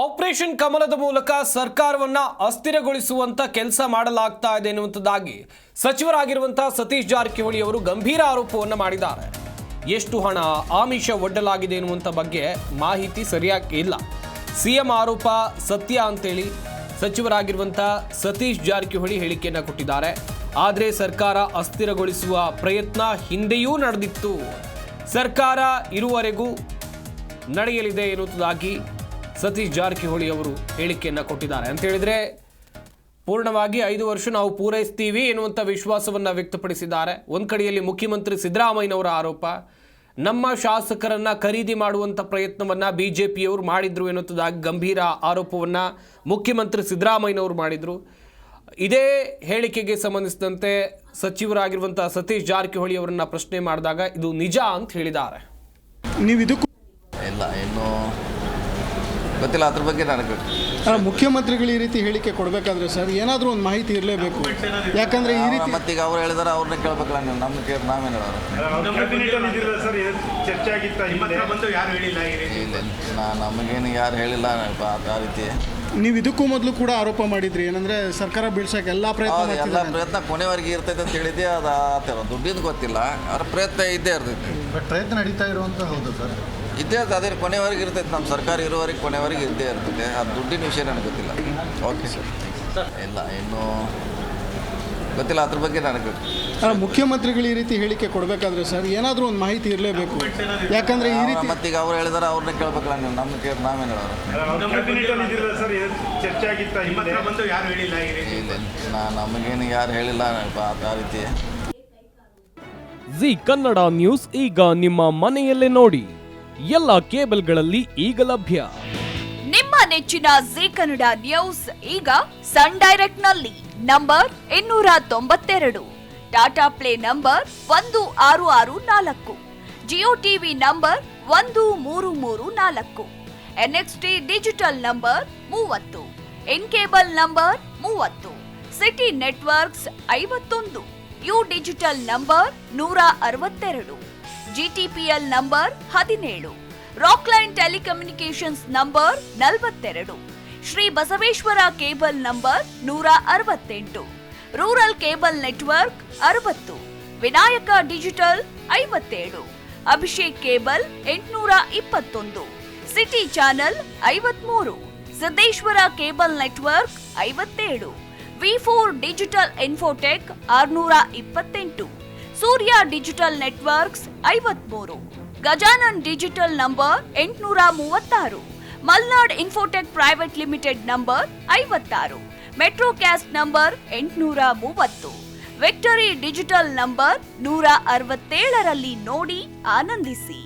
Operation ಕಮಲದ ಮೂಲಕ ಸರ್ಕಾರವನ್ನ ಅಸ್ಥಿರಗೊಳಿಸುವಂತ ಕೆಲಸ ಮಾಡಲಾಗ್ತಾ ಇದೆ ಎನ್ನುವಂತದ್ದಾಗಿ ಸಚಿವರಾಗಿರುವಂತಹ ಸತೀಶ್ ಜಾರಕಿಹೊಳಿ ಅವರು ಗಂಭೀರ ಆರೋಪವನ್ನು ಮಾಡಿದ್ದಾರೆ. ಎಷ್ಟು ಹಣ ಆಮಿಷ ಒಡ್ಡಲಾಗಿದೆ ಎನ್ನುವಂತ ಬಗ್ಗೆ ಮಾಹಿತಿ ಸರಿಯಾಗಿ ಇಲ್ಲ. ಸಿಎಂ ಆರೋಪ ಸತ್ಯ ಅಂತೇಳಿ ಸಚಿವರಾಗಿರುವಂತಹ ಸತೀಶ್ ಜಾರಕಿಹೊಳಿ ಹೇಳಿಕೆಯನ್ನು ಕೊಟ್ಟಿದ್ದಾರೆ. ಆದರೆ ಸರ್ಕಾರ ಅಸ್ಥಿರಗೊಳಿಸುವ ಪ್ರಯತ್ನ ಹಿಂದೆಯೂ ನಡೆದಿತ್ತು, ಸರ್ಕಾರ ಇರುವವರೆಗೂ ನಡೆಯಲಿದೆ ಎನ್ನುವುದಾಗಿ ಸತೀಶ್ ಜಾರಕಿಹೊಳಿ ಅವರು ಹೇಳಿಕೆಯನ್ನು ಕೊಟ್ಟಿದ್ದಾರೆ. ಅಂತ ಹೇಳಿದ್ರೆ ಪೂರ್ಣವಾಗಿ 5 ವರ್ಷ ನಾವು ಪೂರೈಸ್ತೀವಿ ಎನ್ನುವಂಥ ವಿಶ್ವಾಸವನ್ನು ವ್ಯಕ್ತಪಡಿಸಿದ್ದಾರೆ. ಒಂದು ಕಡೆಯಲ್ಲಿ ಮುಖ್ಯಮಂತ್ರಿ ಸಿದ್ದರಾಮಯ್ಯನವರ ಆರೋಪ, ನಮ್ಮ ಶಾಸಕರನ್ನ ಖರೀದಿ ಮಾಡುವಂಥ ಪ್ರಯತ್ನವನ್ನು ಬಿಜೆಪಿಯವರು ಮಾಡಿದ್ರು ಎನ್ನುವುದಾಗಿ ಗಂಭೀರ ಆರೋಪವನ್ನು ಮುಖ್ಯಮಂತ್ರಿ ಸಿದ್ದರಾಮಯ್ಯನವರು ಮಾಡಿದರು. ಇದೇ ಹೇಳಿಕೆಗೆ ಸಂಬಂಧಿಸಿದಂತೆ ಸಚಿವರಾಗಿರುವಂಥ ಸತೀಶ್ ಜಾರಕಿಹೊಳಿ ಅವರನ್ನ ಪ್ರಶ್ನೆ ಮಾಡಿದಾಗ ಇದು ನಿಜ ಅಂತ ಹೇಳಿದ್ದಾರೆ. ನೀವು ಇದಕ್ಕೂ ಇಲ್ಲ ಇನ್ನೂ ಗೊತ್ತಿಲ್ಲ, ಅದ್ರ ಬಗ್ಗೆ ನನಗೆ ಮುಖ್ಯಮಂತ್ರಿಗಳು ಈ ರೀತಿ ಹೇಳಿಕೆ ಕೊಡಬೇಕಾದ್ರೆ ಸರ್ ಏನಾದರೂ ಒಂದು ಮಾಹಿತಿ ಇರಲೇಬೇಕು. ಯಾಕಂದ್ರೆ ಈ ರೀತಿ ಮತ್ತೀಗ ಅವ್ರು ಹೇಳಿದಾರೆ, ಅವ್ರನ್ನ ಕೇಳಬೇಕಲ್ಲ ನೀವು, ನಮ್ಗೆ ಕೇಳಿ ನಾವೇನು ನಮಗೇನು ಯಾರು ಹೇಳಿಲ್ಲ ಆ ರೀತಿ. ನೀವು ಇದಕ್ಕೂ ಮೊದಲು ಕೂಡ ಆರೋಪ ಮಾಡಿದ್ರಿ, ಏನಂದ್ರೆ ಸರ್ಕಾರ ಬೀಳ್ಸಕ್ಕೆ ಎಲ್ಲ ಪ್ರಯತ್ನ ಕೊನೆವರೆಗೆ ಇರ್ತೈತೆ ಅಂತ ಹೇಳಿದ್ದೆ. ಅದು ಆತರ ದುಡ್ಡಿಂದ ಗೊತ್ತಿಲ್ಲ, ಅವ್ರ ಪ್ರಯತ್ನ ಇದ್ದೇ ಇರ್ತೈತಿ. ಪ್ರಯತ್ನ ನಡೀತಾ ಇರುವಂತ ಹೌದು ಸರ್, ಇದ್ದೇ ಅದೇ ಕೊನೆವರೆಗೆ ಇರ್ತೈತೆ. ನಮ್ಮ ಸರ್ಕಾರ ಇರುವವರೆಗೆ ಕೊನೆವರೆಗೆ ಇದ್ದೇ ಇರ್ತೈತೆ. ಆ ದುಡ್ಡಿನ ವಿಷಯ ನನಗೆ ಗೊತ್ತಿಲ್ಲ. ಓಕೆ ಸರ್, ಇಲ್ಲ ಇನ್ನೂ ಗೊತ್ತಿಲ್ಲ, ಅದ್ರ ಬಗ್ಗೆ ನನಗೆ ಮುಖ್ಯಮಂತ್ರಿಗಳು ಈ ರೀತಿ ಹೇಳಿಕೆ ಕೊಡಬೇಕಾದ್ರೆ ಸರ್ ಏನಾದರೂ ಒಂದು ಮಾಹಿತಿ ಇರಲೇಬೇಕು. ಯಾಕಂದ್ರೆ ಈ ರೀತಿ ಮತ್ತೀಗ ಅವ್ರು ಹೇಳಿದಾರೆ, ಅವ್ರನ್ನ ಕೇಳಬೇಕಲ್ಲ ನೀವು, ನಮ್ಗೆ ಕೇಳಿ ನಾವೇನು ನಮಗೇನು ಯಾರು ಹೇಳಿಲ್ಲ ಆ ರೀತಿ. ಜಿ ಕನ್ನಡ ನ್ಯೂಸ್ ಈಗ ನಿಮ್ಮ ಮನೆಯಲ್ಲೇ ನೋಡಿ, ಎಲ್ಲ ಕೇಬಲ್ಗಳಲ್ಲಿ ಈಗ ಲಭ್ಯ. ನಿಮ್ಮ ನೆಚ್ಚಿನ ಜಿ ಕನ್ನಡ ನ್ಯೂಸ್ ಈಗ ಸನ್ ಡೈರೆಕ್ಟ್ ನಲ್ಲಿ number 292, Tata Play number 1664, Jio TV number 1334, NXT Digital number 30, In Cable number 30, City Networks 51, U Digital number 162, GTPL number 17, Rockline Telecommunications number 42, Shri Basaveshwara cable number 168, rural cable network 60, Vinayaka digital 57, Abhishek cable 821, City channel 53, Siddeshwara cable network 57, ವಿ4 digital Infotech 628, Surya digital networks 53, Gajanan digital number 836, Malnad Infotech Private Limited number 56, Metrocast number 830, Victory Digital number 167ರಲ್ಲಿ ನೋಡಿ ಆನಂದಿಸಿ.